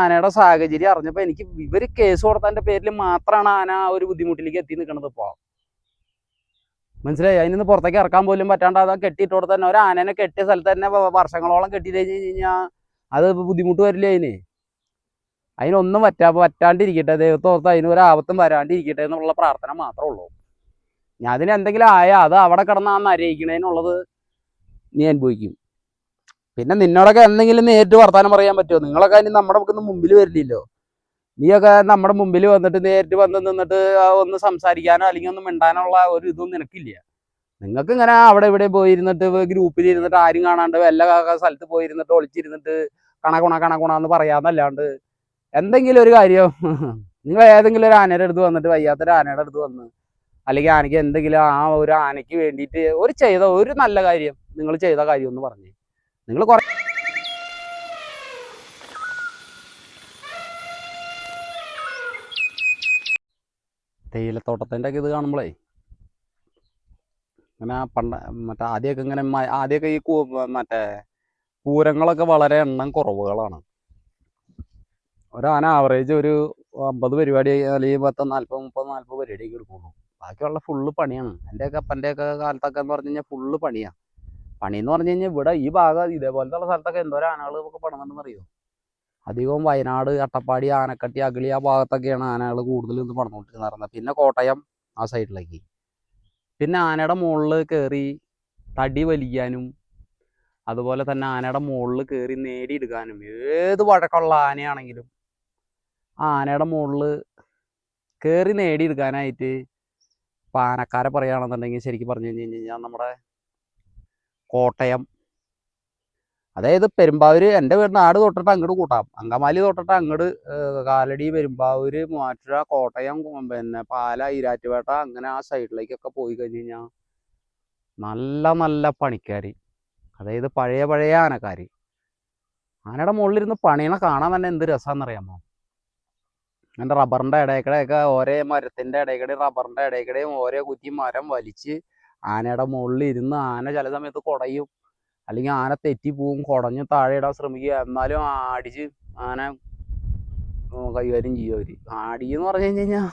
ആനയുടെ സാഹചര്യം അറിഞ്ഞപ്പോൾ എനിക്ക് ഇവർ കേസ് കൊടുത്തതിൻ്റെ പേരിൽ മാത്രമാണ് ആന ഒരു ബുദ്ധിമുട്ടിലേക്ക് എത്തി നിൽക്കുന്നത്. ഇപ്പോൾ മനസ്സിലായി. അതിൽ പുറത്തേക്ക് ഇറക്കാൻ പോലും പറ്റാണ്ട് അത് കെട്ടിയിട്ടോടെ തന്നെ ഒരു ആനേനെ കെട്ടിയ സ്ഥലത്ത് തന്നെ വർഷങ്ങളോളം കെട്ടി കഴിഞ്ഞ് കഴിഞ്ഞാൽ അത് ബുദ്ധിമുട്ട് വരില്ല. അതിനൊന്നും പറ്റാണ്ടിരിക്കട്ടെ, ദൈവത്തോർത്ത് അതിനൊരു ആപത്തും വരാണ്ടിരിക്കട്ടെ എന്നുള്ള പ്രാർത്ഥന മാത്രമേ ഉള്ളൂ. ഞാൻ അതിന് എന്തെങ്കിലും ആയാൽ അത് അവിടെ കിടന്ന് ആ നരയിക്കണേനുള്ളത് നീ അനുഭവിക്കും. പിന്നെ നിന്നോടൊക്കെ എന്തെങ്കിലും നേരിട്ട് വർത്താനം പറയാൻ പറ്റുമോ? നിങ്ങളൊക്കെ അതിന് നമ്മുടെ മുമ്പിൽ വരില്ലല്ലോ. നീയൊക്കെ നമ്മുടെ മുമ്പിൽ വന്നിട്ട് നേരിട്ട് വന്ന് നിന്നിട്ട് ഒന്ന് സംസാരിക്കാനോ അല്ലെങ്കിൽ ഒന്ന് മിണ്ടാനുള്ള ഒരു ഇതൊന്നും നിനക്കില്ല. നിങ്ങൾക്ക് ഇങ്ങനെ അവിടെ ഇവിടെ പോയിരുന്നിട്ട് ഗ്രൂപ്പിൽ ഇരുന്നിട്ട് ആരും കാണാണ്ട് എല്ലാ സ്ഥലത്ത് പോയിരുന്നിട്ട് ഒളിച്ചിരുന്നിട്ട് കണക്കുണ എന്ന് പറയാന്നല്ലാണ്ട് എന്തെങ്കിലും ഒരു കാര്യം നിങ്ങൾ ഏതെങ്കിലും ഒരു ആനയുടെ അടുത്ത് വന്നിട്ട് വയ്യാത്തൊരു ആനയുടെ അടുത്ത് വന്ന് അല്ലെങ്കിൽ ആനയ്ക്ക് എന്തെങ്കിലും ആ ഒരു ആനയ്ക്ക് വേണ്ടിയിട്ട് ഒരു നല്ല കാര്യം നിങ്ങൾ ചെയ്ത കാര്യം എന്ന് പറഞ്ഞ് നിങ്ങൾ കുറെ തേയിലത്തോട്ടത്തിൻ്റെ ഒക്കെ ഇത് കാണുമ്പോഴേ ഇങ്ങനെ മറ്റേ ആദ്യമൊക്കെ ഈ മറ്റേ പൂരങ്ങളൊക്കെ വളരെ എണ്ണം കുറവുകളാണ്. ഒരാന ആവറേജ് ഒരു 50 പരിപാടി അല്ലെങ്കിൽ 40 പരിപാടിയൊക്കെ എടുക്കുള്ളൂ. ബാക്കിയുള്ള ഫുള്ള് പണിയാണ്. എൻ്റെയൊക്കെ അപ്പൻ്റെയൊക്കെ കാലത്തൊക്കെ എന്ന് പറഞ്ഞു കഴിഞ്ഞാൽ ഫുള്ള് പണിയാണ്. പണിയെന്ന് പറഞ്ഞു കഴിഞ്ഞാൽ ഇവിടെ ഈ ഭാഗം ഇതേപോലത്തെ ഉള്ള സ്ഥലത്തൊക്കെ എന്തോരം ആനകൾ നമുക്ക് പണിതുണ്ടെന്ന് അറിയോ? അധികവും വയനാട്, അട്ടപ്പാടി, ആനക്കട്ടി, അഗളി ആ ഭാഗത്തൊക്കെയാണ് ആനകൾ കൂടുതൽ ഇന്ന് പണിതുകൊണ്ടിരുന്നത്. പിന്നെ കോട്ടയം ആ സൈഡിലേക്ക്. പിന്നെ ആനയുടെ മുകളിൽ കയറി തടി വലിക്കാനും അതുപോലെ തന്നെ ആനയുടെ മുകളിൽ കയറി നേടിയെടുക്കാനും ഏത് വഴക്കമുള്ള ആനയാണെങ്കിലും ആ ആനയുടെ മുകളിൽ കയറി നേടിയെടുക്കാനായിട്ട് ഇപ്പം ആനക്കാരെ പറയുകയാണെന്നുണ്ടെങ്കിൽ ശരിക്കും പറഞ്ഞു കഴിഞ്ഞ് കഴിഞ്ഞാൽ നമ്മുടെ കോട്ടയം, അതായത് പെരുമ്പാവൂർ, എൻ്റെ നാട് തൊട്ടിട്ട് അങ്ങോട്ട് കൂട്ടാം, അങ്കമാലി തൊട്ടിട്ട് അങ്ങോട്ട് കാലടി, പെരുമ്പാവൂർ, മൂവാറ്റുപുഴ, കോട്ടയം, പിന്നെ പാല, ഈരാറ്റുപേട്ട അങ്ങനെ ആ സൈഡിലേക്കൊക്കെ പോയി കഴിഞ്ഞ് കഴിഞ്ഞാൽ നല്ല നല്ല പണിക്കാർ, അതായത് പഴയ ആനക്കാർ ആനയുടെ മുകളിലിരുന്ന് പണിയണ കാണാൻ തന്നെ എന്ത് രസമാണെന്നറിയാമോ? അങ്ങനെ റബ്ബറിൻ്റെ ഇടയ്ക്കടെയൊക്കെ ഓരോ മരത്തിൻ്റെ ഇടയ്ക്കടെയും റബ്ബറിൻ്റെ ഇടയ്ക്കടെയും ഓരോ കുറ്റി മരം വലിച്ച് ആനയുടെ മുകളിൽ ഇരുന്ന് ആന ചില സമയത്ത് കുടയും, അല്ലെങ്കിൽ ആന തെറ്റിപ്പോവും, കുടഞ്ഞ് താഴെ ഇടാൻ ശ്രമിക്കുക, എന്നാലും അടിച്ച് ആന കൈകാര്യം ചെയ്യും അവർ. ആടിയെന്ന് പറഞ്ഞു കഴിഞ്ഞാൽ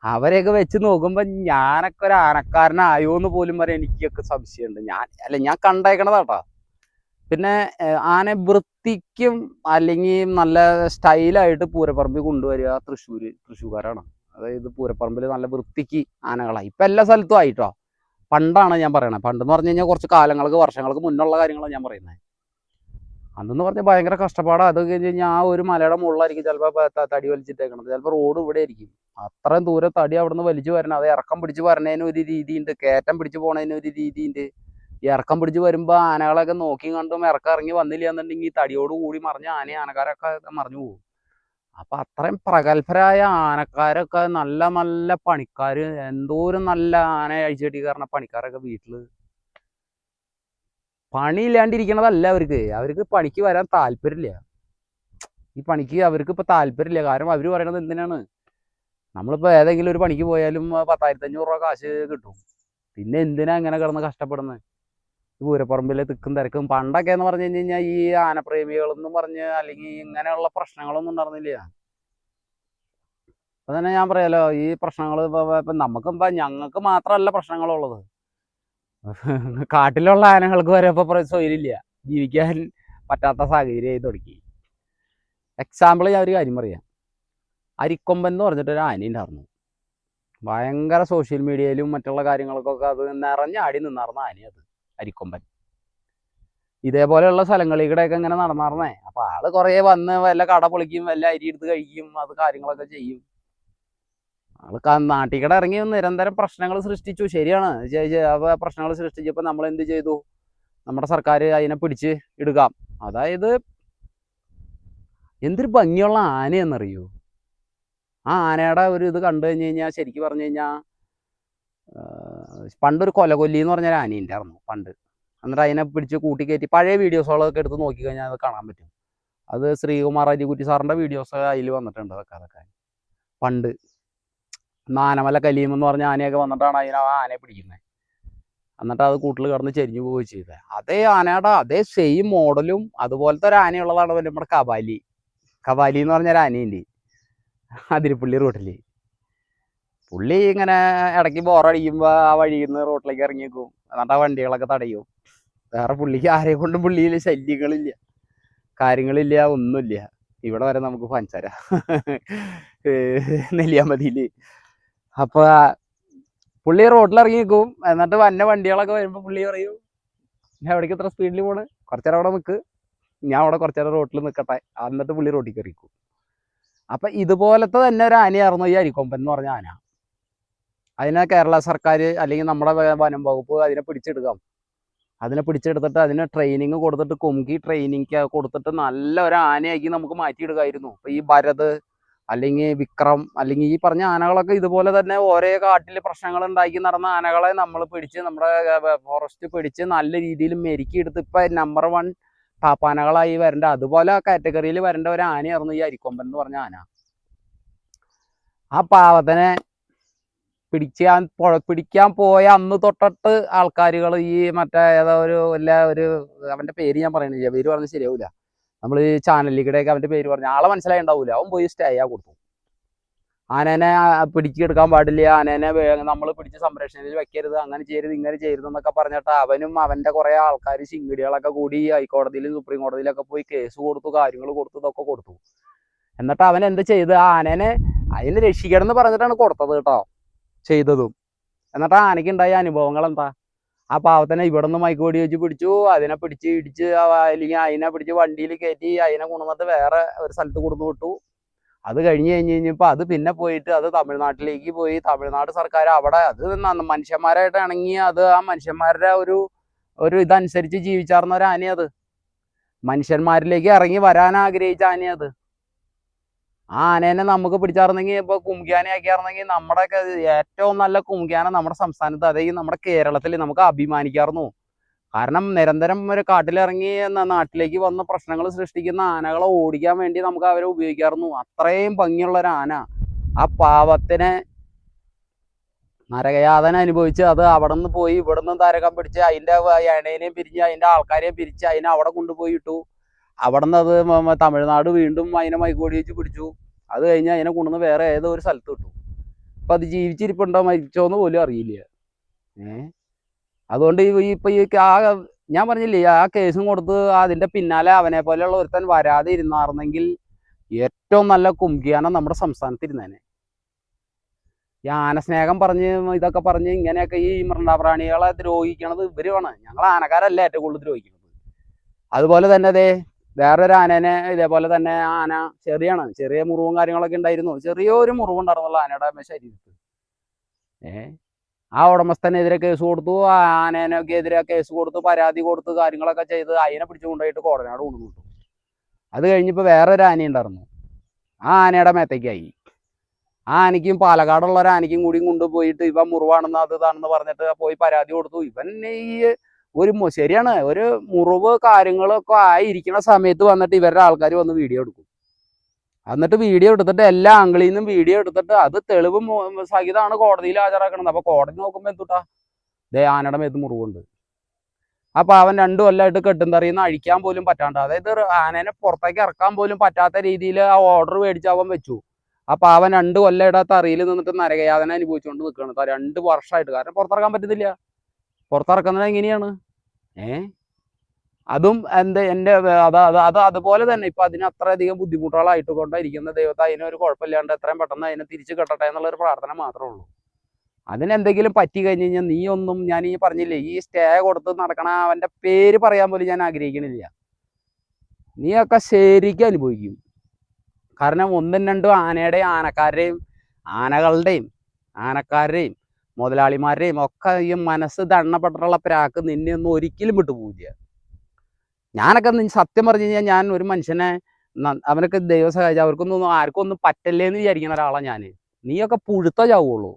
അവരെയൊക്കെ വെച്ച് നോക്കുമ്പോൾ ഞാനൊക്കെ ഒരു ആനക്കാരനായോ എന്ന് പോലും വരെ എനിക്കൊക്കെ സംശയമുണ്ട്. ഞാൻ കണ്ടേക്കണതാട്ടോ. പിന്നെ ആന വൃത്തിക്കും അല്ലെങ്കിൽ നല്ല സ്റ്റൈലായിട്ട് പൂരപ്പറമ്പിൽ കൊണ്ടുവരിക തൃശ്ശൂർക്കാരാണ്. അതായത് പൂരപ്പറമ്പിൽ നല്ല വൃത്തിക്ക് ആനകളായി ഇപ്പം എല്ലാ സ്ഥലത്തും ആയിട്ടോ. പണ്ടാണ് ഞാൻ പറയണത്. പണ്ടെന്ന് പറഞ്ഞു കഴിഞ്ഞാൽ കുറച്ച് വർഷങ്ങൾക്ക് മുന്നുള്ള കാര്യങ്ങളാണ് ഞാൻ പറയുന്നത്. അന്നെന്ന് പറഞ്ഞാൽ ഭയങ്കര കഷ്ടപ്പാടാണ്. അത് കഴിഞ്ഞ് കഴിഞ്ഞാൽ ആ ഒരു മലയുടെ മുകളിലായിരിക്കും ചിലപ്പോൾ തടി വലിച്ചിട്ടേക്കണത്. ചിലപ്പോൾ റോഡ് ഇവിടെ ആയിരിക്കും. അത്രയും ദൂരം തടി അവിടെ നിന്ന് വലിച്ചു വരണം. അത് ഇറക്കം പിടിച്ച് വരണതിന് ഒരു രീതിയുണ്ട്, കയറ്റം പിടിച്ച് പോണതിന് ഒരു രീതിയുണ്ട്. ഈ ഇറക്കം പിടിച്ച് വരുമ്പോൾ ആനകളൊക്കെ നോക്കി കണ്ടും ഇറക്കം ഇറങ്ങി വന്നില്ല എന്നുണ്ടെങ്കിൽ തടിയോട് കൂടി മറിഞ്ഞ് ആനക്കാരൊക്കെ മറിഞ്ഞു പോകും. അപ്പം അത്രയും പ്രഗത്ഭരായ ആനക്കാരൊക്കെ നല്ല നല്ല പണിക്കാർ, എന്തോരം നല്ല ആന അഴിച്ചുകെട്ടി കയറുന്ന പണിക്കാരൊക്കെ വീട്ടിൽ പണിയില്ലാണ്ടിരിക്കണതല്ല അവർക്ക് പണിക്ക് വരാൻ താല്പര്യമില്ല. ഈ പണിക്ക് അവർക്ക് ഇപ്പോൾ താല്പര്യമില്ല. കാരണം അവർ പറയണത് എന്തിനാണ്, നമ്മളിപ്പോൾ ഏതെങ്കിലും ഒരു പണിക്ക് പോയാലും 10,500 രൂപ കാശ് കിട്ടും. പിന്നെ എന്തിനാ ഇങ്ങനെ കിടന്ന് കഷ്ടപ്പെടുന്നത്? പൂരപ്പറമ്പിലെ തിക്കും തിരക്കും. പണ്ടൊക്കെ എന്ന് പറഞ്ഞു കഴിഞ്ഞാൽ ഈ ആനപ്രേമികളെന്നും പറഞ്ഞ് അല്ലെങ്കിൽ ഇങ്ങനെയുള്ള പ്രശ്നങ്ങളൊന്നും ഉണ്ടായിരുന്നില്ല. അപ്പം തന്നെ ഞാൻ പറയാലോ, ഈ പ്രശ്നങ്ങൾ ഇപ്പം ഞങ്ങൾക്ക് മാത്രമല്ല പ്രശ്നങ്ങളുള്ളത്. കാട്ടിലുള്ള ആനകൾക്ക് വരെ ഇപ്പോൾ സ്വൈര്യമില്ല, ജീവിക്കാൻ പറ്റാത്ത സാഹചര്യമായി തുടങ്ങി. എക്സാമ്പിൾ ഞാൻ ഒരു കാര്യം പറയാം. അരിക്കൊമ്പൻ എന്ന് പറഞ്ഞിട്ടൊരു ആന ഉണ്ടായിരുന്നു. ഭയങ്കര സോഷ്യൽ മീഡിയയിലും മറ്റുള്ള കാര്യങ്ങൾക്കൊക്കെ അത് നിറഞ്ഞാടി നിന്നാർന്ന ആനയത് അരിക്കൊമ്പൻ. ഇതേപോലെയുള്ള സ്ഥലങ്ങളിൽ കൂടെയൊക്കെ ഇങ്ങനെ നടന്നാർന്നേ. അപ്പം ആള് കുറേ വന്ന് വല്ല കട പൊളിക്കും, വല്ല അരി എടുത്ത് കഴിക്കും, അത് കാര്യങ്ങളൊക്കെ ചെയ്യും. ആൾക്ക് നാട്ടിൽ കൂടെ ഇറങ്ങി നിരന്തരം പ്രശ്നങ്ങൾ സൃഷ്ടിച്ചു. ശരിയാണ്. പ്രശ്നങ്ങൾ സൃഷ്ടിച്ചപ്പോൾ നമ്മൾ എന്ത് ചെയ്തു? നമ്മുടെ സർക്കാർ അതിനെ പിടിച്ച് എടുക്കാം. അതായത് എന്തൊരു ഭംഗിയുള്ള ആനയെന്നറിയൂ. ആ ആനയുടെ ഒരു ഇത് കണ്ടു കഴിഞ്ഞ് കഴിഞ്ഞാൽ ശരിക്കും പറഞ്ഞു കഴിഞ്ഞാൽ പണ്ടൊരു കൊലകൊല്ലി എന്ന് പറഞ്ഞൊരു ആനയുണ്ടായിരുന്നു പണ്ട്. എന്നിട്ട് അതിനെ പിടിച്ച് കൂട്ടിക്കയറ്റി പഴയ വീഡിയോസുകളൊക്കെ എടുത്ത് നോക്കിക്കഴിഞ്ഞാൽ അത് കാണാൻ പറ്റും. അത് ശ്രീകുമാർ അരിക്കുറ്റി സാറിൻ്റെ വീഡിയോസ് അതിൽ വന്നിട്ടുണ്ട്. അതൊക്കെ പണ്ട് ആനമല കലീം എന്ന് പറഞ്ഞ ആനയൊക്കെ വന്നിട്ടാണ് ആനയെ പിടിക്കുന്നത്. എന്നിട്ട് അത് കൂട്ടിൽ കിടന്ന് ചെരിഞ്ഞു പോവുകയും ചെയ്തത്. അതേ ആനയുടെ അതേ സെയിം മോഡലും അതുപോലത്തെ ഒരു ആനയുള്ളതാണ് നമ്മുടെ കബാലി. കവാലി എന്ന് പറഞ്ഞൊരു ആനയുണ്ട് അതിരപ്പള്ളി റോട്ടിൽ. പുള്ളി ഇങ്ങനെ ഇടയ്ക്ക് ബോറടിക്കുമ്പോൾ ആ വഴിയിൽ നിന്ന് റോട്ടിലേക്ക് ഇറങ്ങി വെക്കും. എന്നിട്ട് ആ വണ്ടികളൊക്കെ തടയും. വേറെ പുള്ളിക്ക് ആരെ കൊണ്ടും പുള്ളിയിൽ ശല്യങ്ങളില്ല, കാര്യങ്ങളില്ല, ഒന്നുമില്ല. ഇവിടെ വരെ നമുക്ക് പഞ്ചര നെല്ലിയാമ്പതിയിൽ. അപ്പോൾ പുള്ളി റോട്ടിലിറങ്ങി നിൽക്കും. എന്നിട്ട് വന്ന വണ്ടികളൊക്കെ വരുമ്പോൾ പുള്ളി പറയും, ഞാൻ എവിടേക്ക് ഇത്ര സ്പീഡിൽ പോണ്, കുറച്ചേരം അവിടെ നിൽക്ക്, ഞാൻ അവിടെ കുറച്ചേരം റോട്ടിൽ നിൽക്കട്ടെ. എന്നിട്ട് പുള്ളി റോട്ടിൽ കയറിക്കും. അപ്പം ഇതുപോലത്തെ തന്നെ ഒരു ആനയായിരുന്നു ഈ അരിക്കൊമ്പൻ എന്ന് പറഞ്ഞ ആന. അതിനെ കേരള സർക്കാർ അല്ലെങ്കിൽ നമ്മുടെ വനം വകുപ്പ് അതിനെ പിടിച്ചെടുക്കാം. അതിനെ പിടിച്ചെടുത്തിട്ട് അതിന് ട്രെയിനിങ് കൊടുത്തിട്ട് കുമുക്കി ട്രെയിനിങ് കൊടുത്തിട്ട് നല്ല ഒരു ആനയാക്കി നമുക്ക് മാറ്റിയെടുക്കായിരുന്നു. അപ്പോൾ ഈ ഭരത് അല്ലെങ്കിൽ വിക്രം അല്ലെങ്കിൽ ഈ പറഞ്ഞ ആനകളൊക്കെ ഇതുപോലെ തന്നെ ഓരോ കാട്ടിൽ പ്രശ്നങ്ങൾ ഉണ്ടാക്കി നടന്ന ആനകളെ നമ്മൾ പിടിച്ച് നമ്മുടെ ഫോറസ്റ്റ് പിടിച്ച് നല്ല രീതിയിൽ മെരുക്കിയെടുത്ത് ഇപ്പം നമ്പർ 1 ടാപ്പാനകളായി വരേണ്ട, അതുപോലെ ആ കാറ്റഗറിയിൽ വരേണ്ട ഒരു ആനയായിരുന്നു ഈ അരിക്കൊമ്പൻ എന്ന് പറഞ്ഞ ആന. ആ പാവത്തിനെ പിടിക്കാൻ പോയ അന്ന് തൊട്ടിട്ട് ആൾക്കാരുകൾ ഈ മറ്റേ ഏതോ ഒരു അവൻ്റെ പേര് ഞാൻ പറയണില്ല, പേര് പറഞ്ഞ് ശരിയാവില്ല. നമ്മൾ ഈ ചാനലിലൂടെയൊക്കെ അവൻ്റെ പേര് പറഞ്ഞ ആളെ മനസ്സിലായി ഉണ്ടാവില്ല. അവൻ പോയി സ്റ്റേ കൊടുത്തു. ആനേനെ പിടിച്ചെടുക്കാൻ പാടില്ല, ആനേനെ നമ്മൾ പിടിച്ച് സംരക്ഷണയിൽ വെക്കരുത്, അങ്ങനെ ചെയ്യരുത്, ഇങ്ങനെ ചെയ്യരുത് എന്നൊക്കെ പറഞ്ഞിട്ട് അവനും അവൻ്റെ കുറേ ആൾക്കാർ ചിങ്കിടികളൊക്കെ കൂടി ഹൈക്കോടതിയിലും സുപ്രീം കോടതിയിലൊക്കെ പോയി കേസ് കൊടുത്തു, കാര്യങ്ങൾ കൊടുത്തു, ഇതൊക്കെ കൊടുത്തു. എന്നിട്ട് അവൻ എന്ത് ചെയ്ത്, ആനേനെ അതിനെ രക്ഷിക്കണം എന്ന് പറഞ്ഞിട്ടാണ് കൊടുത്തത് കേട്ടോ, ചെയ്തതും. എന്നിട്ട് ആനയ്ക്കുണ്ടായ അനുഭവങ്ങൾ എന്താ? ആ പാവത്തിനെ ഇവിടെ നിന്ന് മയക്കുവെടി വെച്ച് പിടിച്ചു, അതിനെ പിടിച്ച് ഇടിച്ച് അല്ലെങ്കിൽ അതിനെ പിടിച്ച് വണ്ടിയിൽ കയറ്റി അതിനെ കൊണ്ടുവന്നിട്ട് വേറെ ഒരു സ്ഥലത്ത് കൊടുത്തു വിട്ടു. അത് കഴിഞ്ഞപ്പോൾ അത് പിന്നെ പോയിട്ട് അത് തമിഴ്നാട്ടിലേക്ക് പോയി. തമിഴ്നാട് സർക്കാർ അവിടെ അത് മനുഷ്യന്മാരായിട്ട് ഇണങ്ങി അത് ആ മനുഷ്യന്മാരുടെ ഒരു ഇതനുസരിച്ച് ജീവിച്ചാർന്ന ഒരു ആനയത്. മനുഷ്യന്മാരിലേക്ക് ഇറങ്ങി വരാൻ ആഗ്രഹിച്ച ആനയത്. ആ ആനേനെ നമുക്ക് പിടിച്ചാർന്നെങ്കിൽ ഇപ്പോൾ കുംകിയാനെ ആക്കിയാർന്നെങ്കിൽ നമ്മുടെയൊക്കെ ഏറ്റവും നല്ല കുംകിയാന നമ്മുടെ സംസ്ഥാനത്ത്, അതായത് നമ്മുടെ കേരളത്തിൽ നമുക്ക് അഭിമാനിക്കാറുന്നു. കാരണം നിരന്തരം ഒരു കാട്ടിലിറങ്ങി നാട്ടിലേക്ക് വന്ന് പ്രശ്നങ്ങൾ സൃഷ്ടിക്കുന്ന ആനകളെ ഓടിക്കാൻ വേണ്ടി നമുക്ക് അവരെ ഉപയോഗിക്കാറുന്നു. അത്രയും ഭംഗിയുള്ള ഒരു ആന. ആ പാവത്തിനെ നരകയാതന അനുഭവിച്ച് അത് അവിടെ നിന്ന് പോയി ഇവിടെ നിന്ന് തരകം പിടിച്ച് അതിൻ്റെ എണേനെയും പിരിഞ്ഞ് അതിൻ്റെ ആൾക്കാരെയും പിരിച്ച് അതിനെ അവിടെ കൊണ്ടുപോയി ഇട്ടു. അവിടെ നിന്ന് അത് തമിഴ്നാട് വീണ്ടും അതിനെ മയക്കുവെടി വെച്ച് പിടിച്ചു. അത് കഴിഞ്ഞ് അതിനെ കൊണ്ടുവന്ന് വേറെ ഏതോ ഒരു സ്ഥലത്ത് ഇട്ടു. അപ്പം അത് ജീവിച്ചിരിപ്പുണ്ടോ മരിച്ചോന്ന് പോലും അറിയില്ല. അതുകൊണ്ട് ഇപ്പം ഞാൻ പറഞ്ഞില്ലേ, ആ കേസും കൊടുത്ത് അതിൻ്റെ പിന്നാലെ അവനെ പോലെയുള്ള ഒരുത്തൻ വരാതെ ഇരുന്നാർന്നെങ്കിൽ ഏറ്റവും നല്ല കുംകിയാന നമ്മുടെ സംസ്ഥാനത്ത് ഇരുന്നേനെ. ഈ ആനസ്നേഹം പറഞ്ഞ് ഇതൊക്കെ പറഞ്ഞ് ഇങ്ങനെയൊക്കെ ഈ മൃണ്ടാപ്രാണികളെ ദ്രോഹിക്കണത് ഇവരുമാണ്. ഞങ്ങൾ ആനക്കാരല്ല ഏറ്റവും കൂടുതൽ ദ്രോഹിക്കുന്നത്. അതുപോലെ തന്നെ അതെ വേറൊരു ആനേനെ ഇതേപോലെ തന്നെ ആന ചെറിയ മുറിവും കാര്യങ്ങളൊക്കെ ഉണ്ടായിരുന്നു. ചെറിയൊരു മുറിവുണ്ടായിരുന്നുള്ള ആനയുടെ ശരീരത്ത്. ആ ഉടമസ്ഥനെതിരെ കേസ് കൊടുത്തു, ആ ആനേനെതിരെ കേസ് കൊടുത്തു, പരാതി കൊടുത്ത് കാര്യങ്ങളൊക്കെ ചെയ്ത് അതിനെ പിടിച്ചു കൊണ്ടുപോയിട്ട് കോടതിയോട് കൊണ്ടുപോയിട്ടു. അത് കഴിഞ്ഞപ്പോൾ വേറൊരു ആന ഉണ്ടായിരുന്നു. ആ ആനയുടെ മേത്തേക്കായി. ആ ആനയ്ക്കും പാലക്കാടുള്ള ഒരു ആനയ്ക്കും കൂടി കൊണ്ടുപോയിട്ട് ഇവൻ മുറിവാണെന്ന് അതാണെന്ന് പറഞ്ഞിട്ട് പോയി പരാതി കൊടുത്തു. ഇവൻ ഈ ശരിയാണ്, ഒരു മുറിവ് കാര്യങ്ങളൊക്കെ ആയിരിക്കുന്ന സമയത്ത് വന്നിട്ട് ഇവരുടെ ആൾക്കാർ വന്ന് വീഡിയോ എടുക്കും. എന്നിട്ട് വീഡിയോ എടുത്തിട്ട് എല്ലാ ആംഗിളിൽ നിന്നും വീഡിയോ എടുത്തിട്ട് അത് തെളിവ് സഹിതമാണ് കോടതിയിൽ ഹാജരാക്കണത്. അപ്പോൾ കോടതി നോക്കുമ്പോൾ എന്തുട്ടാ, ആനയുടെ മേത്ത് മുറിവുണ്ട്. അപ്പോൾ അവൻ 2 കൊല്ലമായിട്ട് കെട്ടും തറിയുന്ന അഴിക്കാൻ പോലും പറ്റാണ്ട്, അതായത് ആനേനെ പുറത്തേക്ക് ഇറക്കാൻ പോലും പറ്റാത്ത രീതിയിൽ ആ ഓർഡർ മേടിച്ച് അവൻ വെച്ചു. അപ്പോൾ അവൻ 2 കൊല്ലമായിട്ട് ആ തറിയിൽ നിന്നിട്ട് നരകയാതന അനുഭവിച്ചുകൊണ്ട് നിൽക്കുകയാണ് 2 വർഷമായിട്ട്. കാരണം പുറത്തിറക്കാൻ പറ്റുന്നില്ല. പുറത്തിറക്കുന്നത് എങ്ങനെയാണ്? അതും അതുപോലെ തന്നെ ഇപ്പം അതിന് അത്രയധികം ബുദ്ധിമുട്ടുകളായിട്ട് കൊണ്ടിരിക്കുന്ന ദൈവത്തെ അതിനൊരു കുഴപ്പമില്ലാണ്ട് എത്രയും പെട്ടെന്ന് അതിനെ തിരിച്ച് കെട്ടട്ടെ എന്നുള്ളൊരു പ്രാർത്ഥന മാത്രമേ ഉള്ളൂ. അതിനെന്തെങ്കിലും പറ്റി കഴിഞ്ഞ് കഴിഞ്ഞാൽ നീയൊന്നും, ഞാൻ ഈ പറഞ്ഞില്ലേ, ഈ സ്റ്റേ കൊടുത്ത് നടക്കണ അവൻ്റെ പേര് പറയാൻ പോലും ഞാൻ ആഗ്രഹിക്കണില്ല. നീയൊക്കെ ശരിക്കും അനുഭവിക്കും. കാരണം 1ഉം 2ഉം ആനയുടെയും ആനക്കാരുടെയും മുതലാളിമാരുടെയും ഒക്കെ ഈ മനസ്സ് ദണ്ണപ്പെട്ടിട്ടുള്ള പ്രാക്ക് നിന്നെ ഒന്നും ഒരിക്കലും വിട്ടുപോകില്ല. ഞാനൊക്കെ സത്യം പറഞ്ഞു കഴിഞ്ഞാൽ ഞാൻ ഒരു മനുഷ്യനെ അവനൊക്കെ ദൈവം സഹായിച്ച ആർക്കും ഒന്നും പറ്റല്ലേന്ന് വിചാരിക്കുന്ന ഒരാളാണ് ഞാൻ. നീയൊക്കെ പുഴുത്ത ചാവുള്ളൂ,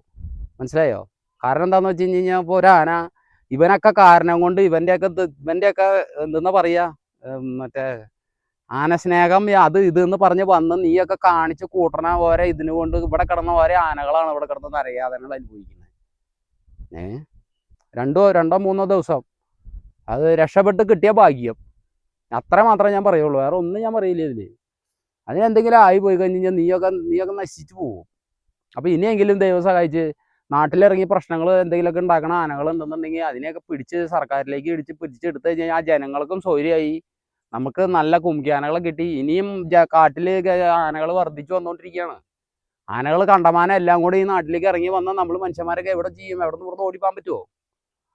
മനസ്സിലായോ? കാരണം എന്താണെന്ന് വെച്ച് കഴിഞ്ഞാൽ ഇപ്പോൾ ഒരു ആന ഇവനൊക്കെ കാരണം കൊണ്ട് ഇവൻ്റെയൊക്കെ എന്തെന്നാ പറയുക, മറ്റേ ആനസ്നേഹം അത് ഇതെന്ന് പറഞ്ഞ് വന്ന് നീയൊക്കെ കാണിച്ച് കൂട്ടണ ഓരോ ഇതിനു കൊണ്ട് ഇവിടെ കിടന്ന ഓരോ ആനകളാണ് ഇവിടെ കിടന്ന് നരയാതനകൾ അനുഭവിക്കുന്നത്. രണ്ടോ മൂന്നോ ദിവസം അത് രക്ഷപ്പെട്ട് കിട്ടിയ ഭാഗ്യം. അത്ര മാത്രമേ ഞാൻ പറയുള്ളൂ, വേറെ ഒന്നും ഞാൻ പറയില്ല ഇതിൽ. അതിനെന്തെങ്കിലും ആയി പോയി കഴിഞ്ഞ് കഴിഞ്ഞാൽ നീയൊക്കെ നശിച്ചു പോകും. അപ്പോൾ ഇനിയെങ്കിലും ദൈവം സഹായിച്ച് നാട്ടിലിറങ്ങി പ്രശ്നങ്ങൾ എന്തെങ്കിലുമൊക്കെ ഉണ്ടാക്കണ ആനകളുണ്ടെന്നുണ്ടെങ്കിൽ അതിനെയൊക്കെ പിടിച്ച് സർക്കാരിലേക്ക് പിടിച്ചെടുത്ത് കഴിഞ്ഞാൽ ആ ജനങ്ങൾക്കും സൗകര്യമായി, നമുക്ക് നല്ല കുംകിയാനകളെ കിട്ടി. ഇനിയും കാട്ടിൽ ആനകൾ വർദ്ധിച്ചു വന്നുകൊണ്ടിരിക്കുകയാണ്. ആനകൾ കണ്ടമാനം എല്ലാം കൂടി ഈ നാട്ടിലേക്ക് ഇറങ്ങി വന്നാൽ നമ്മൾ മനുഷ്യന്മാരൊക്കെ എവിടെ ചെയ്യും? എവിടെ നിന്ന് ഓടിപ്പാൻ പറ്റുമോ?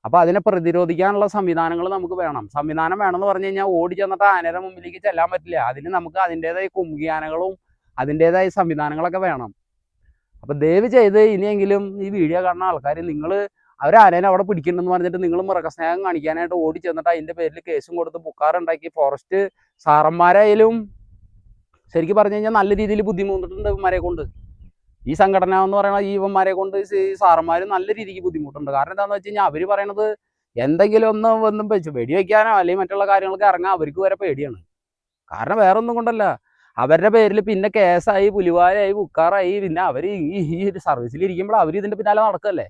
അപ്പോൾ അതിനെ പ്രതിരോധിക്കാനുള്ള സംവിധാനങ്ങൾ നമുക്ക് വേണം. സംവിധാനം വേണമെന്ന് പറഞ്ഞു കഴിഞ്ഞാൽ ഓടി ചെന്നിട്ട് ആനയുടെ മുമ്പിലേക്ക് ചെല്ലാൻ പറ്റില്ല. അതിന് നമുക്ക് അതിൻ്റേതായ കുംകിയാനകളും അതിൻ്റേതായ സംവിധാനങ്ങളൊക്കെ വേണം. അപ്പോൾ ദയവ് ചെയ്ത് ഇനിയെങ്കിലും ഈ വീഡിയോ കാണുന്ന ആൾക്കാർ, നിങ്ങൾ ആനേനെ അവിടെ പിടിക്കണമെന്ന് പറഞ്ഞിട്ട് നിങ്ങൾ മൃഗസ്നേഹം കാണിക്കാനായിട്ട് ഓടി ചെന്നിട്ട് അതിൻ്റെ പേരിൽ കേസും കൊടുത്ത് ബുക്കാറുണ്ടാക്കി ഫോറസ്റ്റ് സാറന്മാരായാലും ശരിക്കും പറഞ്ഞു കഴിഞ്ഞാൽ നല്ല രീതിയിൽ ബുദ്ധിമുട്ടുണ്ട് ഇവന്മാരെ കൊണ്ട്. ഈ സംഘടന എന്ന് പറയുന്ന ഈ ഇവന്മാരെ കൊണ്ട് ഈ സാറന്മാർ നല്ല രീതിക്ക് ബുദ്ധിമുട്ടുണ്ട്. കാരണം എന്താണെന്ന് വെച്ച് കഴിഞ്ഞാൽ അവർ പറയണത് എന്തെങ്കിലും ഒന്നും വെടിവെക്കാനോ അല്ലെങ്കിൽ മറ്റുള്ള കാര്യങ്ങൾക്ക് ഇറങ്ങാൻ അവർക്ക് വരെ പേടിയാണ്. കാരണം വേറെ ഒന്നും കൊണ്ടല്ല, അവരുടെ പേരിൽ പിന്നെ കേസായി, പുലിവാലായി, ബുക്കാറായി, പിന്നെ അവർ ഈ സർവീസിൽ ഇരിക്കുമ്പോൾ അവർ ഇതിൻ്റെ പിന്നാലെ നടക്കല്ലേ.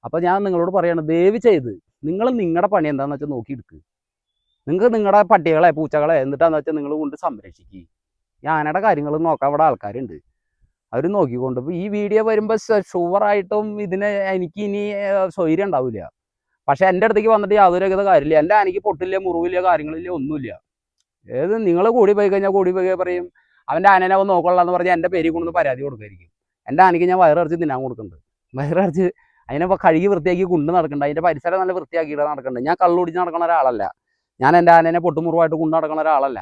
അപ്പോൾ ഞാൻ നിങ്ങളോട് പറയണം, ദയവ് ചെയ്ത് നിങ്ങൾ നിങ്ങളുടെ പണി എന്താണെന്ന് വെച്ചാൽ നോക്കിയെടുക്കുക. നിങ്ങൾക്ക് നിങ്ങളുടെ പട്ടികളെ പൂച്ചകളെ എന്നിട്ടാന്ന് വെച്ചാൽ നിങ്ങൾ കൊണ്ട് സംരക്ഷിക്കുക. ഈ ആനയുടെ കാര്യങ്ങൾ നോക്കാൻ അവിടെ ആൾക്കാരുണ്ട്, അവർ നോക്കിക്കൊണ്ട്. ഇപ്പോൾ ഈ വീഡിയോ വരുമ്പോൾ ഷുവറായിട്ടും ഇതിന് എനിക്ക് ഇനി സ്വൈര്യം ഉണ്ടാവില്ല. പക്ഷേ എൻ്റെ അടുത്തേക്ക് വന്നിട്ട് യാതൊരു കാര്യമില്ല. എൻ്റെ ആനയ്ക്ക് പൊട്ടില്ല, മുറിവില്ല, കാര്യങ്ങളില്ല, ഒന്നുമില്ല. ഏത് നിങ്ങൾ കൂടി പോയി കഴിഞ്ഞാൽ പറയും അവൻ്റെ ആനേനെ അവൻ നോക്കൊള്ളാന്ന് പറഞ്ഞാൽ എൻ്റെ പേരിൽ കൊണ്ടുവന്ന് പരാതി കൊടുക്കുമായിരിക്കും. എൻ്റെ ആനയ്ക്ക് ഞാൻ വയറിറച്ച് തിന്നാൻ കൊടുക്കുന്നുണ്ട്. വയറിറച്ച് അതിനെ കഴുകി വൃത്തിയാക്കി കൊണ്ട് നടക്കുന്നുണ്ട്. അതിൻ്റെ പരിസരം നല്ല വൃത്തിയാക്കിയിട്ട് നടക്കുന്നുണ്ട്. ഞാൻ കള്ളുടിച്ച് നടക്കുന്ന ഒരാളല്ല. ഞാൻ എൻ്റെ ആനേനെ പൊട്ടുമുറിവായിട്ട് കൊണ്ട് നടക്കുന്ന ഒരാളല്ല.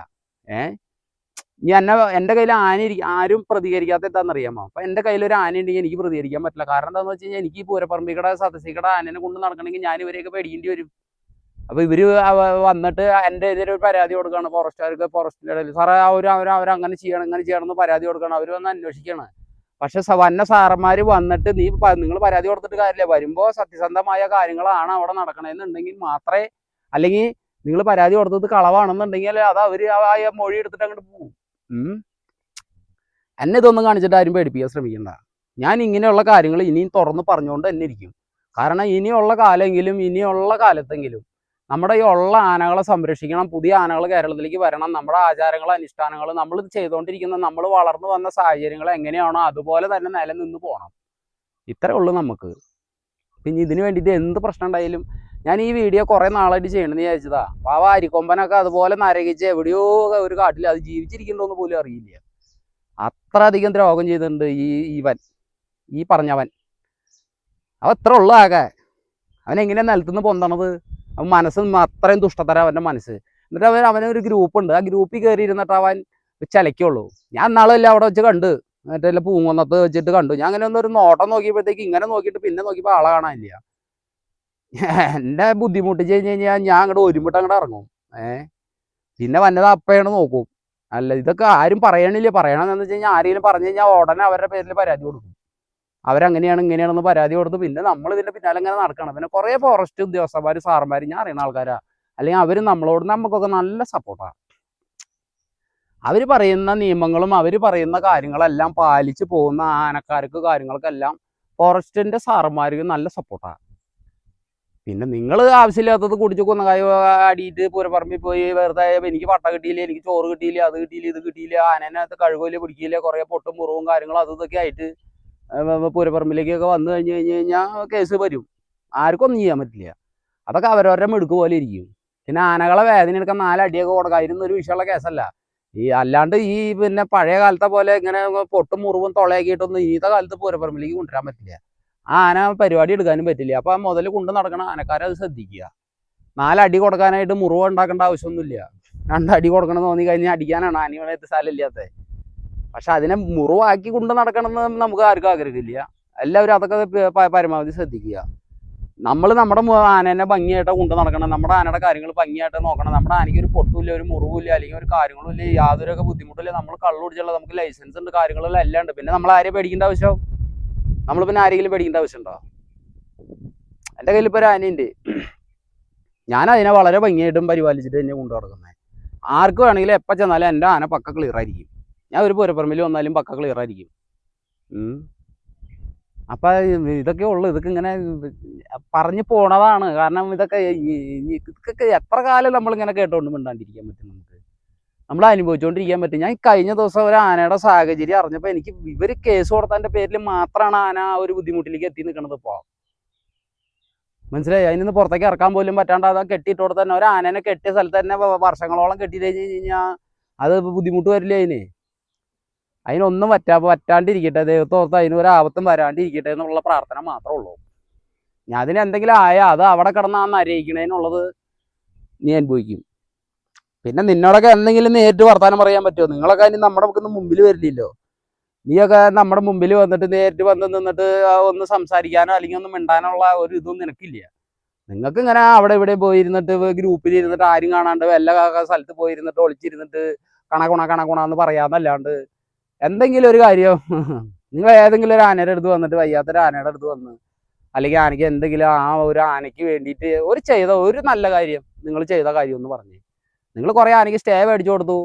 ഞാൻ എൻ്റെ കയ്യിൽ ആരും പ്രതികരിക്കാത്ത എന്താണെന്നറിയാമോ? അപ്പോൾ എൻ്റെ കയ്യിലൊരു ആന ഉണ്ടെങ്കിൽ എനിക്ക് പ്രതികരിക്കാൻ പറ്റില്ല. കാരണം എന്താണെന്ന് വെച്ച് കഴിഞ്ഞാൽ എനിക്ക് ഈ പൂരപ്പറമ്പിക്കട സദസ്സിക്കട ആനേനെ കൊണ്ട് നടക്കണമെങ്കിൽ ഞാൻ ഇവരെയൊക്കെ പേടിക്കേണ്ടി വരും. അപ്പോൾ ഇവർ വന്നിട്ട് എൻ്റെ എതിരെ ഒരു പരാതി കൊടുക്കുകയാണ് ഫോറസ്റ്റുകാർക്ക്, ഫോറസ്റ്റിൻ്റെ ഇടയിൽ. സാറേ അവരങ്ങനെ ചെയ്യണം ഇങ്ങനെ ചെയ്യണം എന്ന് പരാതി കൊടുക്കണം. അവർ വന്ന് അന്വേഷിക്കണം. പക്ഷെ വന്ന സാറന്മാർ വന്നിട്ട് നിങ്ങൾ പരാതി കൊടുത്തിട്ട് കാര്യമില്ല. വരുമ്പോൾ സത്യസന്ധമായ കാര്യങ്ങളാണ് അവിടെ നടക്കണമെന്നുണ്ടെങ്കിൽ മാത്രമേ, അല്ലെങ്കിൽ നിങ്ങൾ പരാതി കൊടുത്തത് കളവാണെന്നുണ്ടെങ്കിൽ അത് അവർ ആ മൊഴി എടുത്തിട്ട് അങ്ങോട്ട് പോകും. എന്നെ ഇതൊന്നും കാണിച്ചിട്ട് ആരും പേടിപ്പിക്കാൻ ശ്രമിക്കണ്ട. ഞാൻ ഇങ്ങനെയുള്ള കാര്യങ്ങൾ ഇനിയും തുറന്ന് പറഞ്ഞുകൊണ്ട് തന്നെ ഇരിക്കും. കാരണം ഇനിയുള്ള കാലത്തെങ്കിലും നമ്മുടെ ഈ ഉള്ള ആനകളെ സംരക്ഷിക്കണം. പുതിയ ആനകൾ കേരളത്തിലേക്ക് വരണം. നമ്മുടെ ആചാരങ്ങൾ, അനുഷ്ഠാനങ്ങൾ, നമ്മൾ ചെയ്തുകൊണ്ടിരിക്കുന്ന, നമ്മൾ വളർന്നു വന്ന സാഹചര്യങ്ങൾ എങ്ങനെയാണോ അതുപോലെ തന്നെ നിലനിന്ന് പോകണം. ഇത്രേ ഉള്ളൂ നമുക്ക്. പിന്നെ ഇതിന് വേണ്ടിയിട്ട് എന്ത് പ്രശ്നം ഉണ്ടായാലും ഞാൻ ഈ വീഡിയോ കുറേ നാളായിട്ട് ചെയ്യണമെന്ന് വിചാരിച്ചതാ. ആ വാരിക്കൊമ്പനൊക്കെ അതുപോലെ നരകിച്ച് എവിടെയോ ഒരു കാട്ടിൽ അത് ജീവിച്ചിരിക്കണ്ടോന്ന് പോലും അറിയില്ല. അത്ര അധികം ദ്രോഹം ചെയ്തിട്ടുണ്ട് ഈ പറഞ്ഞവൻ. അവൻ എത്ര ഉള്ള ആകെ അവനെങ്ങനെയാണ് നിലത്തുനിന്ന് പൊന്തണത്? അവൻ മനസ്സ് അത്രയും ദുഷ്ടതരം അവൻ്റെ മനസ്സ്. എന്നിട്ട് അവനൊരു ഗ്രൂപ്പുണ്ട്. ആ ഗ്രൂപ്പിൽ കയറി ഇരുന്നിട്ട് അവൻ ചിലയ്ക്കുള്ളൂ. ഞാൻ നാളെല്ലാം അവിടെ വെച്ച് കണ്ട്, മറ്റേ പൂങ്കുന്നത്ത് വെച്ചിട്ട് കണ്ടു. ഞാൻ അങ്ങനെ ഒന്നൊരു നോട്ടം നോക്കിയപ്പോഴത്തേക്ക് ഇങ്ങനെ നോക്കിയിട്ട് പിന്നെ നോക്കിയപ്പോൾ ആളെ കാണാനില്ല. എന്നെ ബുദ്ധിമുട്ടിച്ച് കഴിഞ്ഞ് കഴിഞ്ഞാൽ ഞാൻ അങ്ങോട്ട് ഒരുമിട്ട് അങ്ങോട്ട് ഇറങ്ങും. പിന്നെ വന്നത് അപ്പയാണ് നോക്കും. അല്ല ഇതൊക്കെ ആരും പറയണില്ല. പറയണമെന്ന് വെച്ച് കഴിഞ്ഞാൽ ആരെങ്കിലും പറഞ്ഞു കഴിഞ്ഞാൽ ഉടനെ അവരുടെ പേരിൽ പരാതി കൊടുക്കും. അവരങ്ങനെയാണ് ഇങ്ങനെയാണെന്ന് പരാതി കൊടുത്ത് പിന്നെ നമ്മൾ ഇതിൻ്റെ പിന്നാലെ ഇങ്ങനെ നടക്കണം. പിന്നെ കുറേ ഫോറസ്റ്റ് ഉദ്യോഗസ്ഥന്മാർ, സാറന്മാർ, ഞാൻ അറിയുന്ന ആൾക്കാരാ. അല്ലെങ്കിൽ അവർ നമുക്കൊക്കെ നല്ല സപ്പോർട്ടാണ്. അവർ പറയുന്ന നിയമങ്ങളും അവർ പറയുന്ന കാര്യങ്ങളെല്ലാം പാലിച്ച് പോകുന്ന ആനക്കാർക്ക് കാര്യങ്ങൾക്കെല്ലാം ഫോറസ്റ്റിൻ്റെ സാറന്മാർക്ക് നല്ല സപ്പോർട്ടാണ്. പിന്നെ നിങ്ങൾ ആവശ്യമില്ലാത്തത് കുടിച്ച് കൊന്നകായ അടിയിട്ട് പൂരപ്പറമ്പിൽ പോയി വെറുതെ എനിക്ക് പട്ട കിട്ടിയില്ല, എനിക്ക് ചോറ് കിട്ടിയില്ല, അത് കിട്ടിയില്ല, ഇത് കിട്ടിയില്ല, ആനേനകത്ത് കഴുകില്ല, പിടിക്കില്ല, കുറേ പൊട്ടും മുറിവും കാര്യങ്ങളും അതും ഇതൊക്കെ ആയിട്ട് പൂരപ്പറമ്പിലേക്കൊക്കെ വന്നു കഴിഞ്ഞാൽ കേസ് വരും. ആർക്കും ഒന്നും ചെയ്യാൻ പറ്റില്ല. അതൊക്കെ അവരവരുടെ മിടുക്ക് പോലെ ഇരിക്കും. പിന്നെ ആനകളെ വേദന എടുക്കാൻ 4 അടിയൊക്കെ കൊടുക്കുക, അതിനൊന്നും വിഷയമുള്ള കേസല്ല. അല്ലാണ്ട് പിന്നെ പഴയ കാലത്തെ പോലെ ഇങ്ങനെ പൊട്ടും മുറിവും തുളയാക്കിയിട്ടൊന്നും ഇന്നത്തെ കാലത്ത് പൂരപ്പറമ്പിലേക്ക് കൊണ്ടുവരാൻ പറ്റില്ല. ആ ആന പരിപാടി എടുക്കാനും പറ്റില്ല. അപ്പോൾ മുതൽ കൊണ്ട് നടക്കണ ആനക്കാരെ അത് ശ്രദ്ധിക്കുക. 4 അടി കൊടുക്കാനായിട്ട് മുറിവ് ഉണ്ടാക്കേണ്ട ആവശ്യമൊന്നുമില്ല. 2 അടി കൊടുക്കണം തോന്നി കഴിഞ്ഞാൽ അടിക്കാനാണ് ആനയുടെ സ്ഥലമില്ലാത്തത്. പക്ഷെ അതിനെ മുറിവാക്കി കൊണ്ട് നടക്കണമെന്ന് നമുക്ക് ആർക്കും ആഗ്രഹമില്ല. എല്ലാവരും അതൊക്കെ പരമാവധി ശ്രദ്ധിക്കുക. നമ്മൾ നമ്മുടെ ആനേനെ ഭംഗിയായിട്ട് കൊണ്ട് നടക്കണം. നമ്മുടെ ആനയുടെ കാര്യങ്ങൾ ഭംഗിയായിട്ട് നോക്കണം. നമ്മുടെ ആനയ്ക്ക് ഒരു പൊട്ടുമില്ല, ഒരു മുറിവില്ല, അല്ലെങ്കിൽ ഒരു കാര്യങ്ങളും ഇല്ല, യാതൊരു ബുദ്ധിമുട്ടില്ല. നമ്മൾ കള്ളു കുടിച്ചുള്ള നമുക്ക് ലൈസൻസ് ഉണ്ട്, കാര്യങ്ങളെല്ലാം എല്ലാം ഉണ്ട്. പിന്നെ നമ്മൾ ആരെയും പേടിക്കേണ്ട ആവശ്യം? നമ്മൾ പിന്നെ ആരെങ്കിലും പേടിക്കേണ്ട ആവശ്യമുണ്ടോ? എൻ്റെ കയ്യിൽ ഇപ്പോൾ ഒരു ആനയുണ്ട്. ഞാൻ അതിനെ വളരെ ഭംഗിയായിട്ടും പരിപാലിച്ചിട്ട് തന്നെ കൊണ്ടു നടക്കുന്നത്. ആർക്ക് വേണമെങ്കിലും എപ്പോൾ ചെന്നാലും എൻ്റെ ആന പക്ക ക്ലിയർ ആയിരിക്കും. ഞാൻ ഒരു പൂരപ്പറമ്പിൽ വന്നാലും പക്ക ക്ലിയർ ആയിരിക്കും. അപ്പം ഇതൊക്കെ ഉള്ളു. ഇതൊക്കെ ഇങ്ങനെ പറഞ്ഞു പോണതാണ്. കാരണം ഇതൊക്കെ എത്ര കാലം നമ്മളിങ്ങനെ കേട്ടോണ്ട് മിണ്ടാണ്ടിരിക്കാൻ പറ്റും? നമ്മൾ അനുഭവിച്ചുകൊണ്ടിരിക്കാൻ പറ്റും. ഞാൻ കഴിഞ്ഞ ദിവസം ഒരു ആനയുടെ സാഹചര്യം അറിഞ്ഞപ്പോൾ എനിക്ക് ഇവർ കേസ് കൊടുത്തതിൻ്റെ പേരിൽ മാത്രമാണ് ആന ഒരു ബുദ്ധിമുട്ടിലേക്ക് എത്തി നിൽക്കുന്നത്. ഇപ്പോൾ മനസ്സിലായി. അതിൽ നിന്ന് പുറത്തേക്ക് ഇറക്കാൻ പോലും പറ്റാണ്ട് അത് കെട്ടിയിട്ട് കൊടുത്ത് തന്നെ ഒരു ആനേനെ കെട്ടിയ സ്ഥലത്ത് തന്നെ വർഷങ്ങളോളം കെട്ടി കഴിഞ്ഞ് കഴിഞ്ഞാൽ അത് ബുദ്ധിമുട്ട് വരില്ല. അതിനൊന്നും പറ്റാണ്ടിരിക്കട്ടെ, ദൈവത്തോർത്ത് അതിനൊരു ആപത്തും വരാണ്ടിരിക്കട്ടെ എന്നുള്ള പ്രാർത്ഥന മാത്രമേ ഉള്ളൂ. ഞാൻ അതിന് എന്തെങ്കിലും ആയാൽ അത് അവിടെ കിടന്ന് ആ നരയിക്കണേന്നുള്ളത് നീ അനുഭവിക്കും. പിന്നെ നിന്നോടൊക്കെ എന്തെങ്കിലും നേരിട്ട് വർത്താനം പറയാൻ പറ്റുമോ? നിങ്ങളൊക്കെ അതിന് നമ്മുടെ മുമ്പിൽ വരില്ലല്ലോ. നീയൊക്കെ നമ്മുടെ മുമ്പിൽ വന്നിട്ട് നേരിട്ട് വന്ന് നിന്നിട്ട് ഒന്ന് സംസാരിക്കാനോ അല്ലെങ്കിൽ ഒന്ന് മിണ്ടാനുള്ള ഒരു ഇതൊന്നും നിനക്കില്ല. നിങ്ങൾക്ക് ഇങ്ങനെ അവിടെ ഇവിടെ പോയിരുന്നിട്ട് ഗ്രൂപ്പിൽ ഇരുന്നിട്ട് ആരും കാണാണ്ട് എല്ലാ സ്ഥലത്ത് പോയിരുന്നിട്ട് ഒളിച്ചിരുന്നിട്ട് കണകുണ എന്ന് പറയാന്നല്ലാണ്ട് എന്തെങ്കിലും ഒരു കാര്യം നിങ്ങൾ ഏതെങ്കിലും ഒരു ആനയുടെ അടുത്ത് വന്നിട്ട് വയ്യാത്തൊരു ആനയുടെ അടുത്ത് വന്ന് അല്ലെങ്കിൽ ആനയ്ക്ക് എന്തെങ്കിലും ആ ഒരു ആനയ്ക്ക് വേണ്ടിയിട്ട് ഒരു നല്ല കാര്യം നിങ്ങൾ ചെയ്ത കാര്യം എന്ന് പറഞ്ഞു. നിങ്ങൾ കുറേ ആനയ്ക്ക് സ്റ്റേ മേടിച്ചു കൊടുത്തു,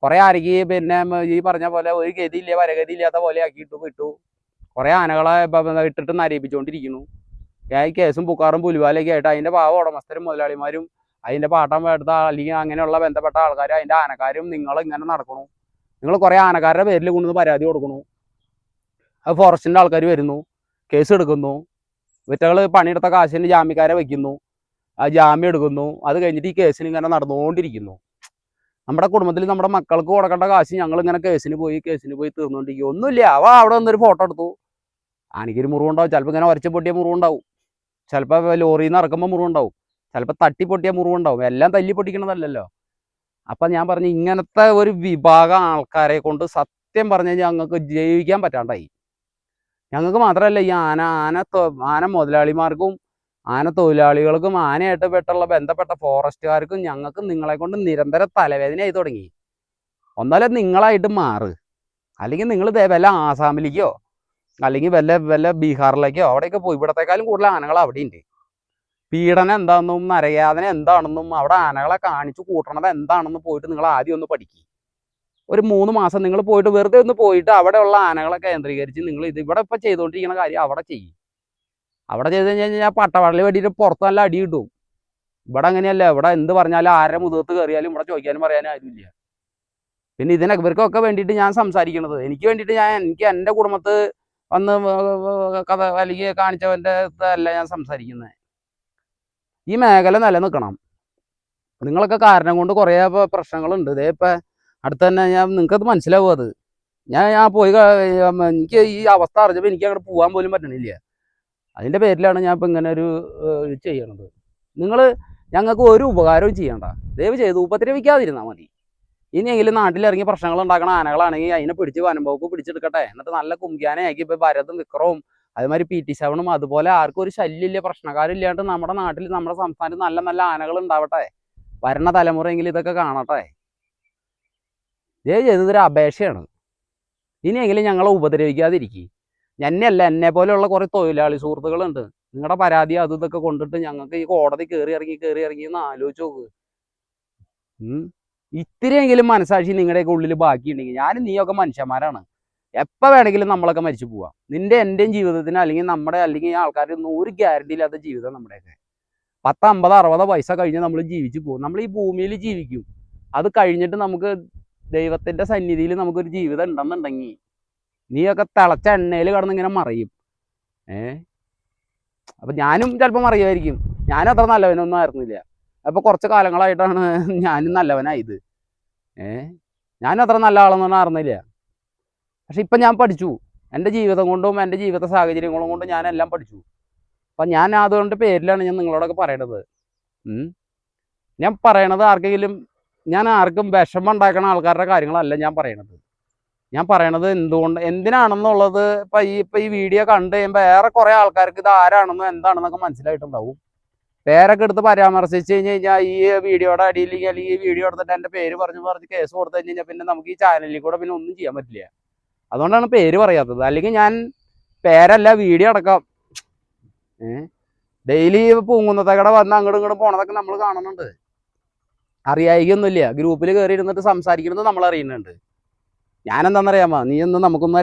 കുറേ ആനയ്ക്ക് പിന്നെ ഈ പറഞ്ഞ പോലെ ഒരു ഗതിയില്ല വരഗതി ഇല്ലാത്ത പോലെ ആക്കിയിട്ടു വിട്ടു, കുറേ ആനകളെ ഇട്ടിട്ട് നരയിപ്പിച്ചുകൊണ്ടിരിക്കുന്നു. ഈ കേസും പുക്കാറും പുലിവാലൊക്കെ ആയിട്ട് അതിൻ്റെ പാവ ഉടമസ്ഥരും മുതലാളിമാരും അതിൻ്റെ പാട്ടം എടുത്ത അല്ലെങ്കിൽ അങ്ങനെയുള്ള ബന്ധപ്പെട്ട ആൾക്കാരും അതിൻ്റെ ആനക്കാരും നിങ്ങൾ ഇങ്ങനെ നടക്കണു. നിങ്ങൾ കുറേ ആനക്കാരുടെ പേരിൽ കൊണ്ടുവന്ന് പരാതി കൊടുക്കണു. അത് ഫോറസ്റ്റിൻ്റെ ആൾക്കാർ വരുന്നു, കേസ് എടുക്കുന്നു, ഇവറ്റകൾ പണിയെടുത്ത കാശിന് ജാമ്യക്കാരെ വയ്ക്കുന്നു, ആ ജാമ്യം എടുക്കുന്നു. അത് കഴിഞ്ഞിട്ട് ഈ കേസിന് ഇങ്ങനെ നടന്നുകൊണ്ടിരിക്കുന്നു. നമ്മുടെ കുടുംബത്തിൽ നമ്മുടെ മക്കൾക്ക് കൊടുക്കേണ്ട കാശ് ഞങ്ങൾ ഇങ്ങനെ കേസിന് പോയി തീർന്നുകൊണ്ടിരിക്കും. ഒന്നുമില്ല. അവിടെ വന്നൊരു ഫോട്ടോ എടുത്തു, ആനയ്ക്കൊരു മുറിവുണ്ടാവും, ചിലപ്പോൾ ഇങ്ങനെ ഒരച്ച് പൊട്ടിയ മുറിവുണ്ടാവും, ചിലപ്പോൾ ലോറിയിൽ നിന്ന് ഇറക്കുമ്പോൾ മുറിവുണ്ടാവും, ചിലപ്പോൾ തട്ടി പൊട്ടിയ മുറിവുണ്ടാവും. എല്ലാം തല്ലി പൊട്ടിക്കണതല്ലല്ലോ. അപ്പം ഞാൻ പറഞ്ഞു, ഇങ്ങനത്തെ ഒരു വിഭാഗം ആൾക്കാരെ കൊണ്ട് സത്യം പറഞ്ഞു കഴിഞ്ഞാൽ ഞങ്ങൾക്ക് ജീവിക്കാൻ പറ്റാണ്ടായി. ഞങ്ങൾക്ക് മാത്രമല്ല, ഈ ആന മുതലാളിമാർക്കും ആന തൊഴിലാളികൾക്കും ആനയായിട്ട് ബന്ധപ്പെട്ട ഫോറസ്റ്റുകാർക്കും ഞങ്ങൾക്ക് നിങ്ങളെ കൊണ്ട് നിരന്തര തലവേദനയായി തുടങ്ങി. ഒന്നല്ല നിങ്ങളായിട്ട് മാറ്, അല്ലെങ്കിൽ നിങ്ങൾ വല്ല ആസാമിലേക്കോ അല്ലെങ്കിൽ വല്ല ബീഹാറിലേക്കോ അവിടെയൊക്കെ പോയി. ഇവിടത്തെക്കാളും കൂടുതൽ ആനകൾ അവിടെ ഉണ്ട്. പീഡനം എന്താണെന്നും നരയാതന എന്താണെന്നും അവിടെ ആനകളെ കാണിച്ചു കൂട്ടണത് എന്താണെന്ന് പോയിട്ട് നിങ്ങൾ ആദ്യം ഒന്ന് പഠിക്കുക. ഒരു 3 മാസം നിങ്ങൾ പോയിട്ട് വെറുതെ ഒന്ന് പോയിട്ട് അവിടെയുള്ള ആനകളെ കേന്ദ്രീകരിച്ച് നിങ്ങൾ ഇവിടെ ഇപ്പം ചെയ്തുകൊണ്ടിരിക്കുന്ന കാര്യം അവിടെ ചെയ്യും. അവിടെ ചെയ്ത് കഴിഞ്ഞാൽ പട്ടവടലിൽ വേണ്ടിയിട്ട് പുറത്ത് നല്ല അടി കിട്ടും. ഇവിടെ അങ്ങനെയല്ല. ഇവിടെ എന്ത് പറഞ്ഞാലും ആരുടെ മുഖത്ത് കയറിയാലും ഇവിടെ ചോദിക്കാനും പറയാനും ആരുമില്ല. പിന്നെ ഇവർക്കൊക്കെ വേണ്ടിയിട്ട് ഞാൻ സംസാരിക്കണത്, എനിക്ക് വേണ്ടിയിട്ട് എനിക്ക് എൻ്റെ കുടുംബത്ത് വന്ന് കഥ അല്ലെങ്കിൽ കാണിച്ചവൻ്റെ അല്ല ഞാൻ സംസാരിക്കുന്നത്. ഈ മേഖല നിലനിൽക്കണം. നിങ്ങളൊക്കെ കാരണം കൊണ്ട് കുറേ പ്രശ്നങ്ങളുണ്ട്. ഇതേ ഇപ്പം അടുത്ത് തന്നെ നിങ്ങൾക്കത് മനസ്സിലാവും. അത് ഞാൻ പോയി എനിക്ക് ഈ അവസ്ഥ അറിഞ്ഞപ്പോൾ എനിക്ക് അങ്ങോട്ട് പോകാൻ പോലും പറ്റണില്ല. അതിൻ്റെ പേരിലാണ് ഞാൻ ഇപ്പം ഇങ്ങനെ ഒരു ചെയ്യണത്. നിങ്ങൾ ഞങ്ങൾക്ക് ഒരു ഉപകാരവും ചെയ്യണ്ട, ദയവ് ചെയ്ത് ഉപദ്രവിക്കാതിരുന്നാൽ മതി. ഇനിയെങ്കിലും നാട്ടിലിറങ്ങി പ്രശ്നങ്ങൾ ഉണ്ടാക്കണ ആനകളാണെങ്കിൽ അതിനെ പിടിച്ച് വനംവകുപ്പ് പിടിച്ചെടുക്കട്ടെ. എന്നിട്ട് നല്ല കുമ്പിയാനയാക്കി ഇപ്പോൾ ഭരതും വിക്രവും അതുമാതിരി PT7 അതുപോലെ ആർക്കും ഒരു ശല്യമില്ല, പ്രശ്നക്കാരില്ലാണ്ട് നമ്മുടെ നാട്ടിൽ നമ്മുടെ സംസ്ഥാനത്ത് നല്ല നല്ല ആനകൾ ഉണ്ടാവട്ടെ. വരണ തലമുറയെങ്കിലും ഇതൊക്കെ കാണട്ടെ. ദയവ് ചെയ്തതൊരു അപേക്ഷയാണ്. ഇനിയെങ്കിലും ഞങ്ങളെ ഉപദ്രവിക്കാതിരിക്കും. എന്നെ പോലെയുള്ള കുറേ തൊഴിലാളി സുഹൃത്തുക്കളുണ്ട്. നിങ്ങളുടെ പരാതി അത് ഇതൊക്കെ കൊണ്ടിട്ട് ഞങ്ങൾക്ക് ഈ കോടതി കയറി ഇറങ്ങി എന്ന് ആലോചിച്ച് നോക്ക്. ഇത്തിരിയെങ്കിലും മനസാക്ഷി നിങ്ങളുടെയൊക്കെ ഉള്ളിൽ ബാക്കിയുണ്ടെങ്കിൽ, ഞാനും നീയൊക്കെ മനുഷ്യന്മാരാണ്. എപ്പോൾ വേണമെങ്കിലും നമ്മളൊക്കെ മരിച്ചു പോവാം. എൻ്റെയും ജീവിതത്തിന് അല്ലെങ്കിൽ ഈ ആൾക്കാരുടെ ഒന്നും ഒരു ഗ്യാരണ്ടി ഇല്ലാത്ത ജീവിതം നമ്മുടെയൊക്കെ. 10, 50, 60 വയസ്സ കഴിഞ്ഞ് നമ്മൾ ജീവിച്ചു പോകും. നമ്മൾ ഈ ഭൂമിയിൽ ജീവിക്കും. അത് കഴിഞ്ഞിട്ട് നമുക്ക് ദൈവത്തിൻ്റെ സന്നിധിയിൽ നമുക്കൊരു ജീവിതം ഉണ്ടെന്നുണ്ടെങ്കിൽ നീയൊക്കെ തിളച്ച എണ്ണയിൽ കിടന്നിങ്ങനെ മറിയും. അപ്പം ഞാനും ചിലപ്പോൾ മറിയുമായിരിക്കും. ഞാനും അത്ര നല്ലവനൊന്നും ആയിരുന്നില്ല. അപ്പോൾ കുറച്ച് കാലങ്ങളായിട്ടാണ് ഞാനും നല്ലവനായത്. ഞാനും അത്ര നല്ല ആളൊന്നും അറിഞ്ഞില്ല. പക്ഷെ ഇപ്പം ഞാൻ പഠിച്ചു. എൻ്റെ ജീവിതം കൊണ്ടും എൻ്റെ ജീവിത സാഹചര്യങ്ങളും കൊണ്ടും ഞാനെല്ലാം പഠിച്ചു. അപ്പം ഞാൻ അതുകൊണ്ട് പേരിലാണ് ഞാൻ നിങ്ങളോടൊക്കെ പറയണത്. ഞാൻ പറയണത് ഞാൻ ആർക്കും വിഷമം ഉണ്ടാക്കുന്ന ആൾക്കാരുടെ കാര്യങ്ങളല്ല ഞാൻ പറയണത്. ഞാൻ പറയണത് എന്തിനാണെന്നുള്ളത് ഇപ്പം ഈ വീഡിയോ കണ്ടു കഴിയുമ്പോൾ ഏറെ കുറേ ആൾക്കാർക്ക് ഇത് ആരാണെന്നോ എന്താണെന്നൊക്കെ മനസ്സിലായിട്ടുണ്ടാവും. പേരൊക്കെ എടുത്ത് പരാമർശിച്ച് കഴിഞ്ഞാൽ ഈ വീഡിയോയുടെ അടിയിൽ അല്ലെങ്കിൽ ഈ വീഡിയോ എടുത്തിട്ട് എൻ്റെ പേര് പറഞ്ഞ് കേസ് കൊടുത്തു കഴിഞ്ഞാൽ പിന്നെ നമുക്ക് ഈ ചാനലിൽ കൂടെ പിന്നെ ഒന്നും ചെയ്യാൻ പറ്റില്ല. അതുകൊണ്ടാണ് പേര് പറയാത്തത്. അല്ലെങ്കിൽ ഞാൻ പേരല്ല വീഡിയോ അടക്കാം. ഡെയിലി പൂങ്കുന്നത്തേക്കടെ വന്ന് അങ്ങോട്ടും ഇങ്ങോട്ടും പോണതൊക്കെ നമ്മൾ കാണുന്നുണ്ട്. അറിയായികൊന്നുമില്ല. ഗ്രൂപ്പിൽ കയറി ഇരുന്നിട്ട് സംസാരിക്കുന്നത് നമ്മൾ അറിയുന്നുണ്ട്. ഞാനെന്താണെന്നറിയാമോ, നീയൊന്നും നമുക്കൊന്നും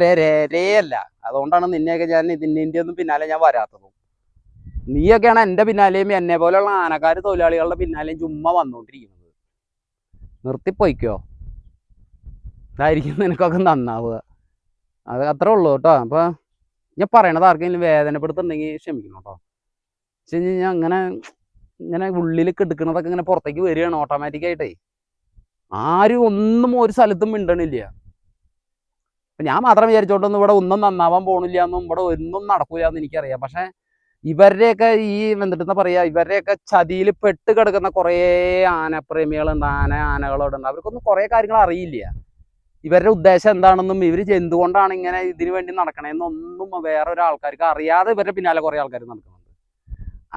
രേയല്ല. അതുകൊണ്ടാണ് നിന്നെയൊക്കെ നിന്റെ ഒന്നും പിന്നാലെ ഞാൻ വരാത്തതും. നീയൊക്കെയാണ് എൻ്റെ പിന്നാലെയും എന്നെ പോലെയുള്ള ആനക്കാർ തൊഴിലാളികളുടെ പിന്നാലെയും ചുമ്മാ വന്നുകൊണ്ടിരിക്കുന്നത്. നിർത്തിപ്പോയിക്കോ. ഇതായിരിക്കും നിനക്കൊക്കെ നന്നാവുക. അത് അത്രേ ഉള്ളൂ കേട്ടോ. അപ്പോൾ ഞാൻ പറയണത് ആർക്കെങ്കിലും വേദനപ്പെടുത്തുന്നുണ്ടെങ്കിൽ ക്ഷമിക്കണം കേട്ടോ. വെച്ച് കഴിഞ്ഞാൽ അങ്ങനെ ഇങ്ങനെ ഉള്ളിൽ കിടക്കണതൊക്കെ ഇങ്ങനെ പുറത്തേക്ക് വരികയാണ് ഓട്ടോമാറ്റിക്കായിട്ടേ. ആരും ഒന്നും ഒരു സ്ഥലത്തും മിണ്ടണില്ല. അപ്പം ഞാൻ മാത്രം വിചാരിച്ചോണ്ടൊന്നും ഇവിടെ ഒന്നും നന്നാവാൻ പോകണില്ല എന്നും ഇവിടെ ഒന്നും നടക്കില്ല എന്ന് എനിക്കറിയാം. പക്ഷേ ഇവരുടെയൊക്കെ ഈ എന്താ പറയുക, ഇവരുടെയൊക്കെ ചതിയിൽ പെട്ട് കിടക്കുന്ന കുറേ ആനപ്രേമികളുണ്ട്, ആനകളോടുണ്ട്. അവർക്കൊന്നും കുറേ കാര്യങ്ങൾ അറിയില്ല. ഇവരുടെ ഉദ്ദേശം എന്താണെന്നും ഇവർ എന്തുകൊണ്ടാണ് ഇങ്ങനെ ഇതിനു വേണ്ടി നടക്കണേന്നൊന്നും വേറെ ഒരാൾക്കാർക്ക് അറിയാതെ ഇവരുടെ പിന്നാലെ കുറേ ആൾക്കാർ നടക്കുന്നുണ്ട്.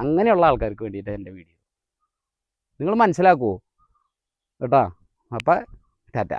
അങ്ങനെയുള്ള ആൾക്കാർക്ക് വേണ്ടിയിട്ട് എൻ്റെ വീഡിയോ നിങ്ങൾ മനസ്സിലാക്കുമോ കേട്ടോ. അപ്പം ടാറ്റ.